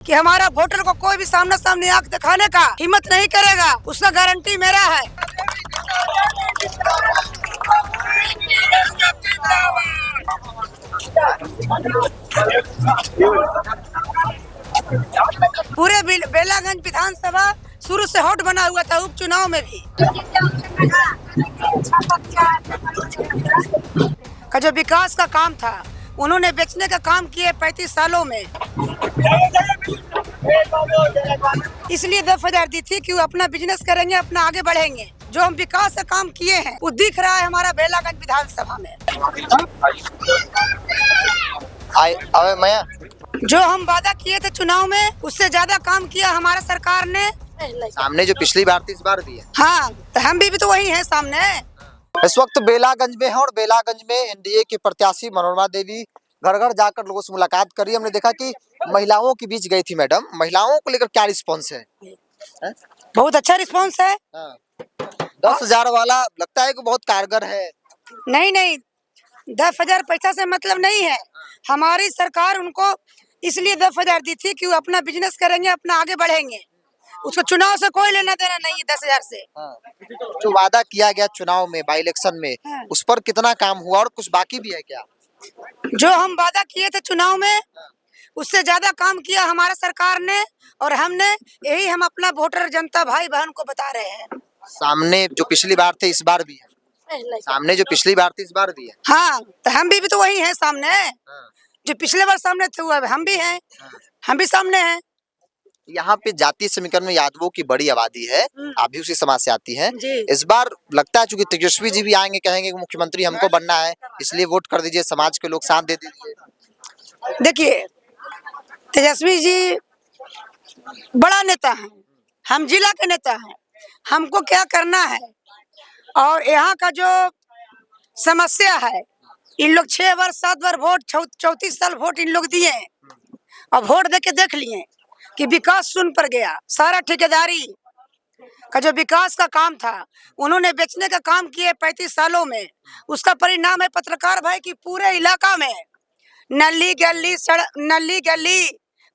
कि हमारा वोटर को कोई भी सामने सामने आंख दिखाने का हिम्मत नहीं करेगा, उसका गारंटी मेरा है। पूरे बेलागंज विधानसभा शुरू से हॉट बना हुआ था, उपचुनाव में भी का जो विकास का काम था उन्होंने बेचने का काम किए 35 सालों में। इसलिए 10,000 दी थी कि वो अपना बिजनेस करेंगे, अपना आगे बढ़ेंगे। जो हम विकास का काम किए हैं वो दिख रहा है हमारा बेलागंज विधानसभा में। जो हम वादा किए थे चुनाव में उससे ज्यादा काम किया हमारा सरकार ने। सामने जो पिछली बार थी इस बार भी है। हाँ, तो हम भी तो वही हैं सामने। इस वक्त बेलागंज में है और बेलागंज में एनडीए के प्रत्याशी मनोरमा देवी घर घर जाकर लोगों से मुलाकात करी। हमने देखा कि महिलाओं के बीच गई थी। मैडम, महिलाओं को लेकर क्या रिस्पॉन्स है? बहुत अच्छा रिस्पॉन्स है। 10,000 वाला लगता है कि बहुत कारगर है। नहीं, 10,000 पैसा से मतलब नहीं है। हमारी सरकार उनको इसलिए 10,000 दी थी कि वो अपना बिजनेस करेंगे, अपना आगे बढ़ेंगे। उसको चुनाव से कोई लेना देना नहीं है 10,000 से। जो वादा किया गया चुनाव में, बाई इलेक्शन में, उस पर कितना काम हुआ और कुछ बाकी भी है क्या? जो हम वादा किए थे चुनाव में उससे ज्यादा काम किया हमारा सरकार ने और हमने। यही हम अपना वोटर जनता भाई बहन को बता रहे हैं। सामने जो पिछली बार थे इस बार भी है। सामने जो पिछली बार थी इस बार भी है। हाँ, तो हम भी तो वही हैं सामने। जो पिछले बार सामने थे वो हम भी हैं। हम भी सामने हैं। यहाँ पे जातीय समीकरण में यादवों की बड़ी आबादी है। आप भी उसी समाज से आती हैं। इस बार लगता है चूंकि तेजस्वी जी भी आएंगे, कहेंगे कि मुख्यमंत्री हमको बनना है, इसलिए वोट कर दीजिए, समाज के लोग साथ दे दीजिए। देखिए, तेजस्वी जी बड़ा नेता है, हम जिला के नेता हैं। हमको क्या करना है और यहाँ का जो समस्या है, इन लोग 6 बार 7 बार वोट 34 साल वोट इन लोग दिए हैं और वोट देके देख लिए कि विकास सुन पर गया। सारा ठेकेदारी का जो विकास का काम था उन्होंने बेचने का काम किए 35 सालों में। उसका परिणाम है पत्रकार भाई की पूरे इलाका में नली गली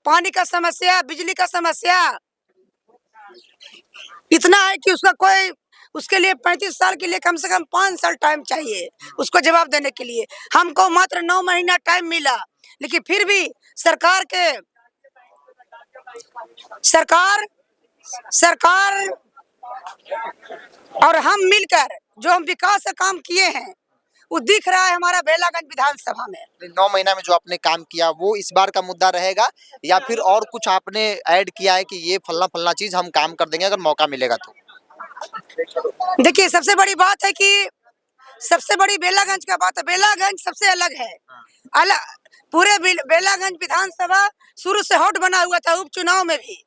पानी का समस्या, बिजली का समस्या इतना है कि उसके लिए 35 साल के लिए कम से कम 5 साल टाइम चाहिए उसको जवाब देने के लिए। हमको मात्र 9 महीना टाइम मिला, लेकिन फिर भी सरकार और हम मिलकर जो हम विकास का काम किए हैं वो दिख रहा है हमारा बेलागंज विधानसभा में। 9 महीना में जो आपने काम किया वो इस बार का मुद्दा रहेगा या फिर और कुछ आपने ऐड किया है कि ये फलना चीज हम काम कर देंगे अगर मौका मिलेगा तो? देखिए, सबसे बड़ी बात है कि सबसे बड़ी बेलागंज का बात है। बेलागंज सबसे अलग है। पूरे बेलागंज विधानसभा शुरू से हॉट बना हुआ था, उपचुनाव में भी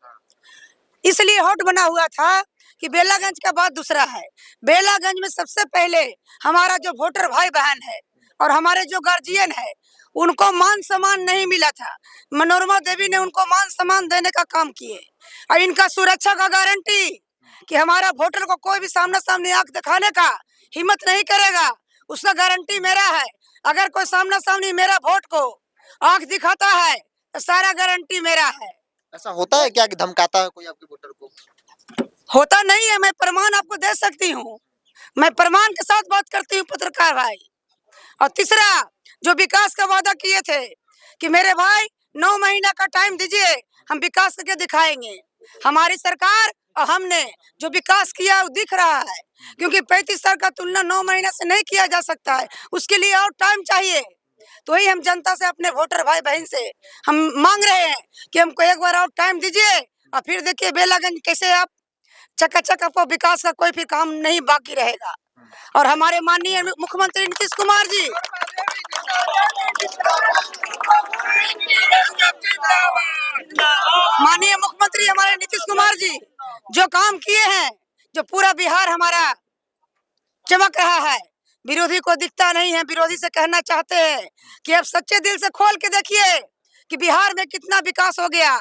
इसलिए हॉट बना हुआ था कि बेलागंज का बात दूसरा है। बेलागंज में सबसे पहले हमारा जो वोटर भाई बहन है और हमारे जो गार्जियन है उनको मान सम्मान नहीं मिला था। मनोरमा देवी ने उनको मान सम्मान देने का काम किए और इनका सुरक्षा का गारंटी कि हमारा वोटर को कोई भी सामने सामने आंख दिखाने का हिम्मत नहीं करेगा, उसका गारंटी मेरा है। अगर कोई सामना सामने मेरा वोट को आंख दिखाता है तो सारा गारंटी मेरा है। ऐसा होता है क्या कि धमकाता है कोई आपके वोटर को? होता नहीं है, मैं प्रमाण आपको दे सकती हूँ। मैं प्रमाण के साथ बात करती हूँ पत्रकार भाई। और तीसरा, जो विकास का वादा किए थे कि मेरे भाई 9 महीना का टाइम दीजिए, हम विकास करके दिखाएंगे। हमारी सरकार और हमने जो विकास किया वो दिख रहा है, क्योंकि 35 साल का तुलना 9 महीना से नहीं किया जा सकता है, उसके लिए और टाइम चाहिए। तो वही हम जनता से, अपने वोटर भाई बहन से हम मांग रहे हैं कि हमको एक बार और टाइम दीजिए और फिर देखिए बेलागंज कैसे आप चकाचक, आपको विकास का कोई भी काम नहीं बाकी रहेगा। और हमारे माननीय मुख्यमंत्री नीतीश कुमार जी, माननीय मुख्यमंत्री हमारे नीतीश कुमार जी जो काम किए हैं, जो पूरा बिहार हमारा चमक रहा है, विरोधी को दिखता नहीं है। विरोधी से कहना चाहते हैं कि अब सच्चे दिल से खोल के देखिए कि बिहार में कितना विकास हो गया।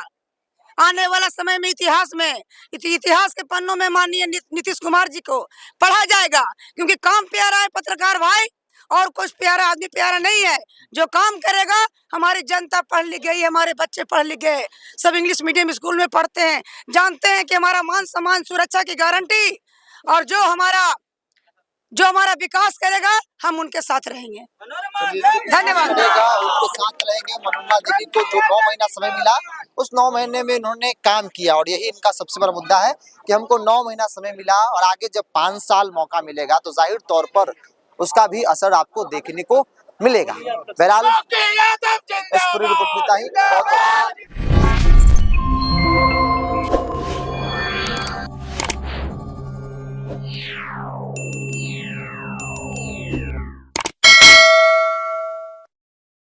आने वाला समय में इतिहास के पन्नों में माननीय नीतीश कुमार जी को पढ़ा जाएगा, क्योंकि काम पे आ रहा है पत्रकार भाई और कुछ प्यारा आदमी प्यारा नहीं है। जो काम करेगा, हमारी जनता पढ़ लिख गई, हमारे बच्चे पढ़ लिख गए, सब इंग्लिश मीडियम स्कूल में पढ़ते हैं, जानते हैं कि हमारा मान सम्मान सुरक्षा की गारंटी, और जो हमारा विकास करेगा हम उनके साथ रहेंगे। धन्यवाद। उनके साथ रहेंगे। मनोरमा देवी को जो 9 महीना समय मिला, उस 9 महीने में इन्होंने काम किया और यही इनका सबसे बड़ा मुद्दा है कि हमको 9 महीना समय मिला और आगे जब 5 साल मौका मिलेगा तो जाहिर तौर पर उसका भी असर आपको देखने को मिलेगा। बहरहाल इस पूरी रिपोर्ट में इतना ही। बहुत